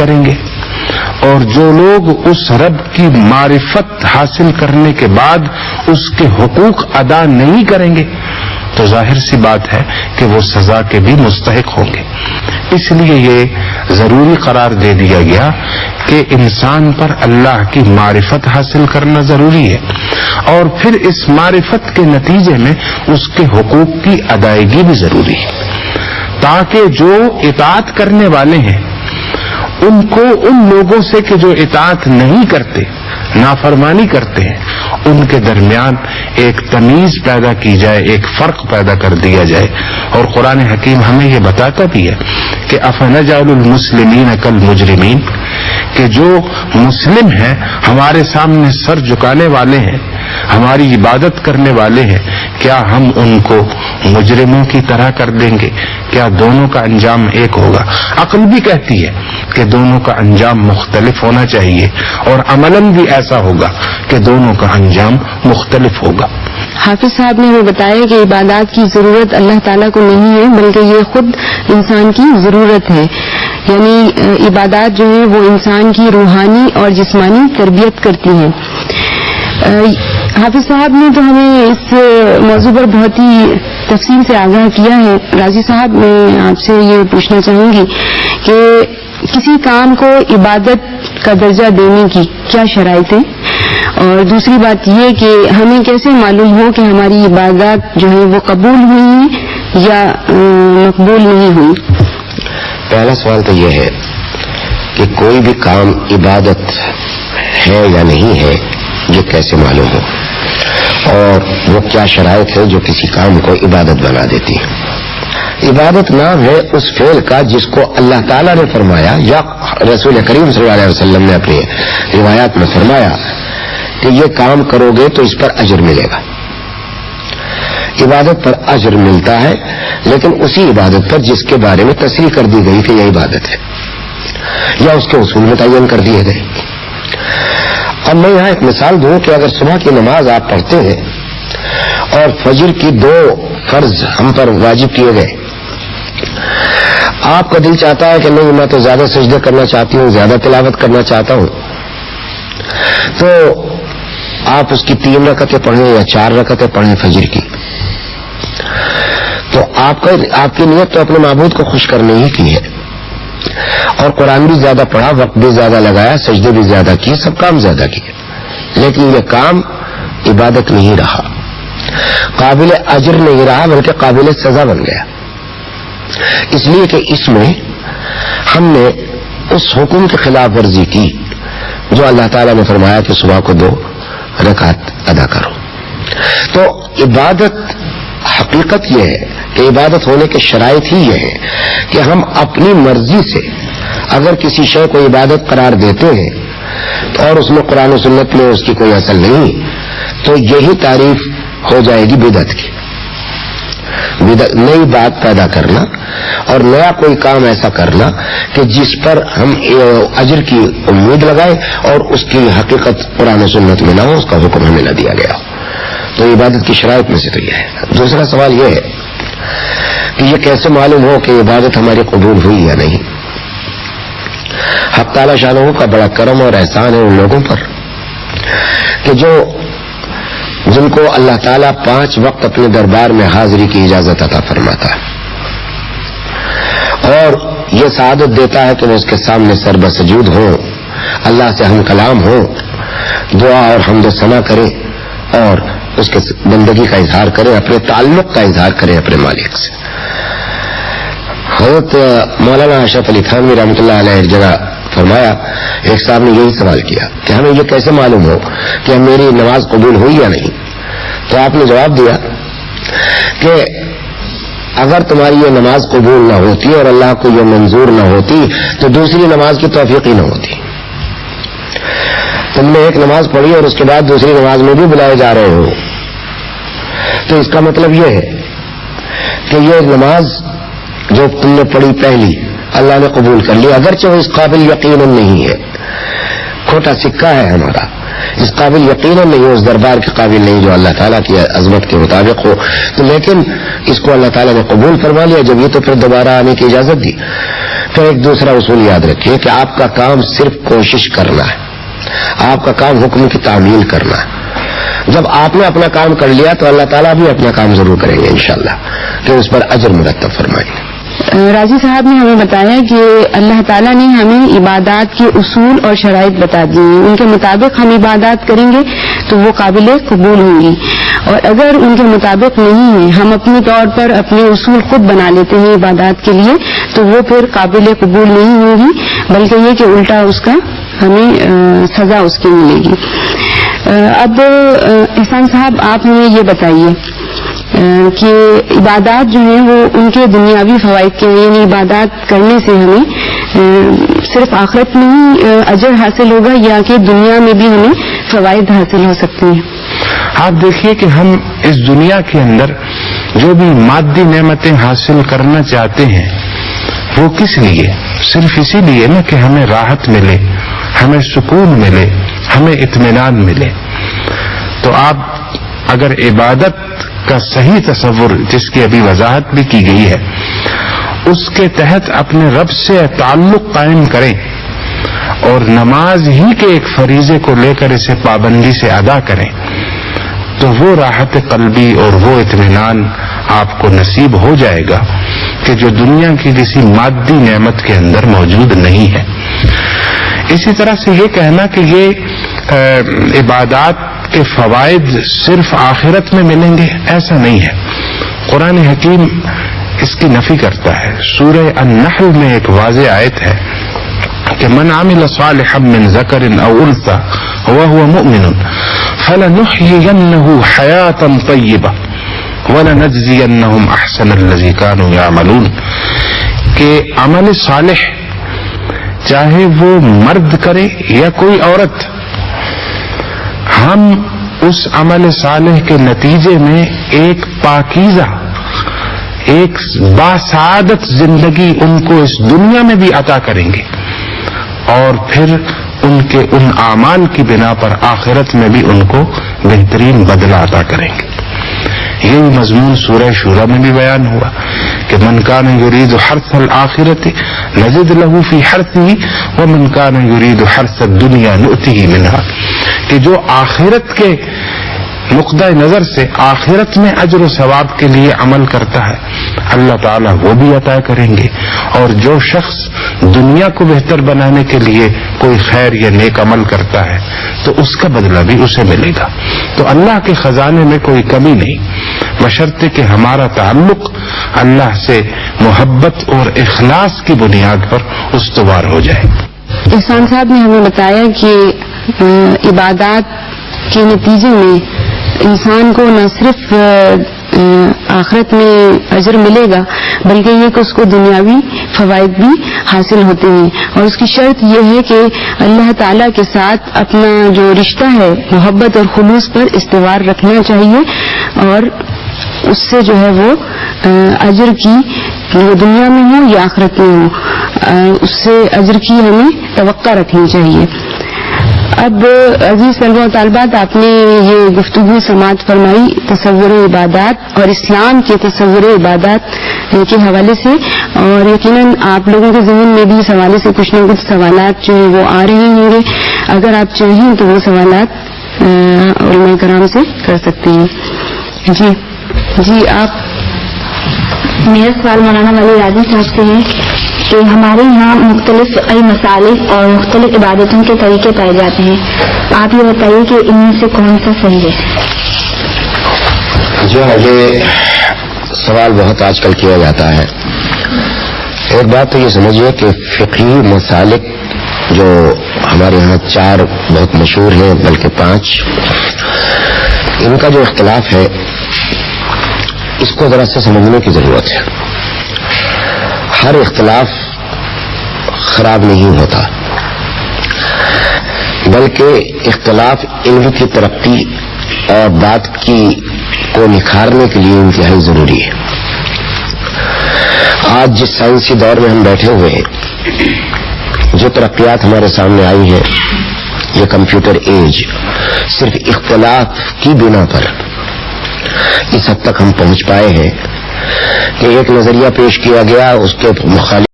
کریں گے، اور جو لوگ اس رب کی معرفت حاصل کرنے کے بعد اس کے حقوق ادا نہیں کریں گے تو ظاہر سی بات ہے کہ وہ سزا کے بھی مستحق ہوں گے۔ اس لیے یہ ضروری قرار دے دیا گیا کہ انسان پر اللہ کی معرفت حاصل کرنا ضروری ہے، اور پھر اس معرفت کے نتیجے میں اس کے حقوق کی ادائیگی بھی ضروری ہے، تاکہ جو اطاعت کرنے والے ہیں ان کو ان لوگوں سے کہ جو اطاعت نہیں کرتے، نافرمانی کرتے ہیں، ان کے درمیان ایک تمیز پیدا کی جائے، ایک فرق پیدا کر دیا جائے۔ اور قرآن حکیم ہمیں یہ بتاتا بھی ہے کہ افنجعل المسلمین کالمجرمین، کہ جو مسلم ہیں، ہمارے سامنے سر جھکانے والے ہیں، ہماری عبادت کرنے والے ہیں، کیا ہم ان کو مجرموں کی طرح کر دیں گے؟ کیا دونوں کا انجام ایک ہوگا؟ عقل بھی کہتی ہے کہ دونوں کا انجام مختلف ہونا چاہیے، اور عملاً بھی ایسا ہوگا کہ دونوں کا انجام مختلف ہوگا۔ حافظ صاحب نے ہمیں بتایا کہ عبادات کی ضرورت اللہ تعالیٰ کو نہیں ہے، بلکہ یہ خود انسان کی ضرورت ہے، یعنی عبادات جو ہیں وہ انسان کی روحانی اور جسمانی تربیت کرتی ہیں۔ حافظ صاحب نے تو ہمیں اس موضوع پر بہت ہی تفصیل سے آگاہ کیا ہے۔ راضی صاحب، میں آپ سے یہ پوچھنا چاہوں گی کہ کسی کام کو عبادت کا درجہ دینے کی کیا شرائط ہیں، اور دوسری بات یہ کہ ہمیں کیسے معلوم ہو کہ ہماری عبادات جو ہے وہ قبول ہوئی ہیں یا مقبول نہیں ہوئی؟ پہلا سوال تو یہ ہے کہ کوئی بھی کام عبادت ہے یا نہیں ہے یہ کیسے معلوم ہو، اور وہ کیا شرائط ہے جو کسی کام کو عبادت بنا دیتی ہے۔ عبادت نام ہے اس فعل کا جس کو اللہ تعالیٰ نے فرمایا یا رسول کریم صلی اللہ علیہ وسلم نے اپنی روایات میں فرمایا کہ یہ کام کرو گے تو اس پر اجر ملے گا۔ عبادت پر اجر ملتا ہے، لیکن اسی عبادت پر جس کے بارے میں تصریح کر دی گئی کہ یہ عبادت ہے یا اس کے اصول متعین کر دیے گئے۔ اب میں یہاں ایک مثال دوں کہ اگر صبح کی نماز آپ پڑھتے ہیں اور فجر کی 2 فرض ہم پر واجب کیے گئے، آپ کا دل چاہتا ہے کہ نہیں، میں تو زیادہ سجدے کرنا چاہتی ہوں، زیادہ تلاوت کرنا چاہتا ہوں، تو آپ اس کی 3 رکعتیں پڑھیں یا 4 رکعتیں پڑھیں فجر کی، تو آپ کی نیت تو اپنے معبود کو خوش کرنے ہی کی ہے، اور قرآن بھی زیادہ پڑھا، وقت بھی زیادہ لگایا، سجدے بھی زیادہ کیے، سب کام زیادہ کیے، لیکن یہ کام عبادت نہیں رہا، قابل اجر نہیں رہا، بلکہ قابل سزا بن گیا، اس لیے کہ اس میں ہم نے اس حکم کی خلاف ورزی کی جو اللہ تعالیٰ نے فرمایا کہ صبح کو 2 رکعت ادا کرو۔ تو عبادت حقیقت یہ ہے کہ عبادت ہونے کے شرائط ہی یہ ہے کہ ہم اپنی مرضی سے اگر کسی شے کو عبادت قرار دیتے ہیں اور اس میں قرآن و سنت میں اس کی کوئی اصل نہیں، تو یہی تعریف ہو جائے گی بدعت کی۔ نئی بات پیدا کرنا اور نیا کوئی کام ایسا کرنا کہ جس پر ہم اجر کی امید لگائیں اور اس کی حقیقت قرآن و سنت میں نہ ہو، اس کا حکم ہمیں نہ دیا گیا ہو، تو عبادت کی شرائط میں سے تو یہ ہے۔ دوسرا سوال یہ ہے کہ یہ کیسے معلوم ہو کہ عبادت ہماری قبول ہوئی یا نہیں؟ حق تعالی شانہ کا بڑا کرم اور احسان ہے ان لوگوں پر کہ جن کو اللہ تعالیٰ 5 وقت اپنے دربار میں حاضری کی اجازت عطا فرماتا ہے، اور یہ سعادت دیتا ہے کہ وہ اس کے سامنے سر بسجود ہوں، اللہ سے ہم کلام ہوں، دعا اور حمد و ثنا کریں، اور اس کے بندگی کا اظہار کریں، اپنے تعلق کا اظہار کریں اپنے مالک سے۔ حضرت مولانا اشرف علی تھانوی رحمۃ اللہ علیہ ایک جگہ فرمایا، ایک صاحب نے یہی سوال کیا کہ ہمیں یہ کیسے معلوم ہو کہ میری نماز قبول ہوئی یا نہیں؟ تو آپ نے جواب دیا کہ اگر تمہاری یہ نماز قبول نہ ہوتی اور اللہ کو یہ منظور نہ ہوتی تو دوسری نماز کی توفیق ہی نہ ہوتی۔ تم نے ایک نماز پڑھی اور اس کے بعد دوسری نماز میں بھی بلائے جا رہے ہو، تو اس کا مطلب یہ ہے کہ یہ نماز جو تم نے پڑھی پہلی اللہ نے قبول کر لی، اگرچہ وہ اس قابل یقیناً نہیں ہے، کھوٹا سکہ ہے ہمارا، اس قابل یقیناً نہیں ہے، اس دربار کے قابل نہیں جو اللہ تعالیٰ کی عظمت کے مطابق ہو، تو لیکن اس کو اللہ تعالیٰ نے قبول فرما لیا۔ جب یہ تو پھر دوبارہ آنے کی اجازت دی، پھر ایک دوسرا اصول یاد رکھیے کہ آپ کا کام صرف کوشش کرنا ہے، آپ کا کام حکم کی تعمیل کرنا ہے. جب آپ نے اپنا کام کر لیا تو اللہ تعالیٰ بھی اپنا کام ضرور کریں گے انشاءاللہ، کہ اس پر اجر مرتب فرمائیں گے. راضی صاحب نے ہمیں بتایا کہ اللہ تعالیٰ نے ہمیں عبادات کے اصول اور شرائط بتا دی ہیں، ان کے مطابق ہم عبادات کریں گے تو وہ قابل قبول ہوں گی، اور اگر ان کے مطابق نہیں ہیں، ہم اپنے طور پر اپنے اصول خود بنا لیتے ہیں عبادات کے لیے، تو وہ پھر قابل قبول نہیں ہوں گی، بلکہ یہ کہ الٹا اس کا ہمیں سزا اس کی ملے گی. اب احسان صاحب آپ ہمیں یہ بتائیے کہ عبادات جو ہیں وہ ان کے دنیاوی فوائد کے ہیں، یعنی عبادات کرنے سے ہمیں صرف آخرت میں ہی اجر حاصل ہوگا یا کہ دنیا میں بھی ہمیں فوائد حاصل ہو سکتے ہیں؟ آپ دیکھیے کہ ہم اس دنیا کے اندر جو بھی مادی نعمتیں حاصل کرنا چاہتے ہیں وہ کس لیے؟ صرف اسی لیے نا کہ ہمیں راحت ملے، ہمیں سکون ملے، ہمیں اطمینان ملے. تو آپ اگر عبادت کا صحیح تصور جس کی ابھی وضاحت بھی کی گئی ہے اس کے تحت اپنے رب سے تعلق قائم کریں اور نماز ہی کے ایک فریضے کو لے کر اسے پابندی سے ادا کریں تو وہ راحت قلبی اور وہ اطمینان آپ کو نصیب ہو جائے گا کہ جو دنیا کی کسی مادی نعمت کے اندر موجود نہیں ہے. اسی طرح سے یہ کہنا کہ یہ عبادات کے فوائد صرف آخرت میں ملیں گے، ایسا نہیں ہے. قرآن حکیم اس کی نفی کرتا ہے. سورہ النحل میں ایک واضح آیت ہے کہ من عمل صالحا من ذکر او انثى وهو مؤمن فلنحيينه حياة طیبہ ولنجزینہم احسن الذی كانوا يعملون. کہ عمل صالح چاہے وہ مرد کرے یا کوئی عورت، ہم اس عمل صالح کے نتیجے میں ایک پاکیزہ، ایک باسعادت زندگی ان کو اس دنیا میں بھی عطا کریں گے اور پھر ان کے ان اعمال کی بنا پر آخرت میں بھی ان کو بہترین بدلہ عطا کریں گے. یہی مضمون سورہ شورى میں بھی بیان ہوا کہ من کان یرید حرث الآخرۃ نزد له فی حرثہ ومن کان یرید حرث الدنیا نؤتہ منہا. کہ جو آخرت کے نقطہ نظر سے آخرت میں اجر و ثواب کے لیے عمل کرتا ہے اللہ تعالیٰ وہ بھی عطا کریں گے، اور جو شخص دنیا کو بہتر بنانے کے لیے کوئی خیر یا نیک عمل کرتا ہے تو اس کا بدلہ بھی اسے ملے گا. تو اللہ کے خزانے میں کوئی کمی نہیں، بشرطے کہ ہمارا تعلق اللہ سے محبت اور اخلاص کی بنیاد پر استوار ہو جائے. احسان صاحب نے ہمیں بتایا کہ عبادات کے نتیجے میں انسان کو نہ صرف آخرت میں اجر ملے گا بلکہ یہ کہ اس کو دنیاوی فوائد بھی حاصل ہوتے ہیں، اور اس کی شرط یہ ہے کہ اللہ تعالیٰ کے ساتھ اپنا جو رشتہ ہے محبت اور خلوص پر استوار رکھنا چاہیے، اور اس سے جو ہے وہ اجر کی وہ دنیا میں ہو یا آخرت میں ہو اس سے اجر کی ہمیں توقع رکھنی چاہیے. اب عزیز طلباء و طالبات، آپ نے یہ گفتگو سماعت فرمائی تصور عبادات اور اسلام کے تصور عبادات کے حوالے سے، اور یقیناً آپ لوگوں کے ذہن میں بھی اس حوالے سے کچھ نہ کچھ سوالات جو ہیں وہ آ رہے ہوں گے. اگر آپ چاہیں تو وہ سوالات علماء کرام سے کر سکتے ہیں. جی آپ. میرا سوال مولانا ولی راضی صاحب سے ہے کہ ہمارے یہاں مختلف مسالک اور مختلف عبادتوں کے طریقے پائے جاتے ہیں، آپ یہ بتائیے کہ ان میں سے کون سا صحیح ہے؟ جو یہ سوال بہت آج کل کیا جاتا ہے. ایک بات تو یہ سمجھیے کہ فقہی مسالک جو ہمارے یہاں 4 بہت مشہور ہیں بلکہ 5، ان کا جو اختلاف ہے اس کو ذرا سے سمجھنے کی ضرورت ہے. ہر اختلاف خراب نہیں ہوتا بلکہ اختلاف علم کی ترقی اور بات کی کو نکھارنے کے لیے انتہائی ضروری ہے. آج جس سائنسی دور میں ہم بیٹھے ہوئے ہیں، جو ترقیات ہمارے سامنے آئی ہیں، یہ کمپیوٹر ایج، صرف اختلاف کی بنا پر اس حد تک ہم پہنچ پائے ہیں کہ ایک نظریہ پیش کیا گیا، اس کے مخالف